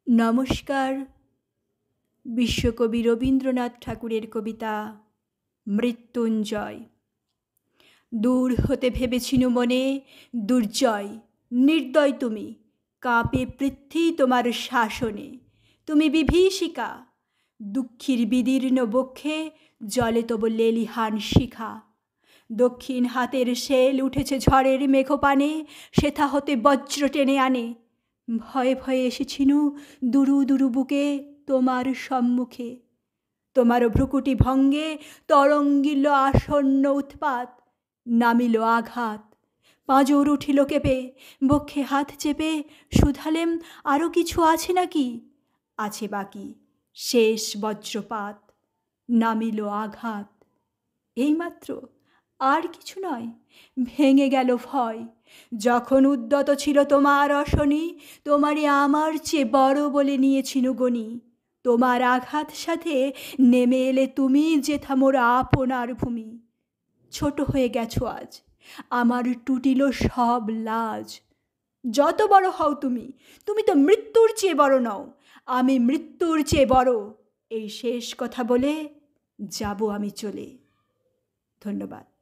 নমস্কার। বিশ্বকবি রবীন্দ্রনাথ ঠাকুরের কবিতা মৃত্যুঞ্জয়। দূর হতে ভেবেছিনু মনে দুর্জয়, নির্দয় তুমি, কাঁপে পৃথ্বী তোমার শাসনে। তুমি বিভীষিকা, দুঃখীর বিদীর্ণ বক্ষে জলে তব লেলিহান শিখা। দক্ষিণ হাতের শেল উঠেছে ঝড়ের মেঘপানে, সেথা হতে বজ্র টেনে আনে। ভয়ে ভয়ে এসেছিনু দুরু দুরু বুকে তোমার সম্মুখে। তোমার ভ্রুকুটি ভঙ্গে তরঙ্গিল আসন্ন উৎপাত, নামিল আঘাত। পাঁজর উঠিল কেঁপে, বক্ষে হাত চেপে শুধালেম আরও কিছু আছে নাকি? আছে বাকি, শেষ বজ্রপাত, নামিল আঘাত। এইমাত্র, আর কিছু নয়। ভেঙে গেল ভয়। যখন উদ্যত ছিল তোমার অশনি, তোমারই আমার চেয়ে বড় বলে নিয়েছিনু গনি। তোমার আঘাত সাথে নেমে এলে তুমি যেথা মোর আপনার ভূমি। ছোট হয়ে গেছো আজ, আমার টুটিল সব লাজ। যত বড় হও তুমি, তুমি তো মৃত্যুর চেয়ে বড় নও। আমি মৃত্যুর চেয়ে বড়। এই শেষ কথা বলে যাব আমি চলে। ধন্যবাদ।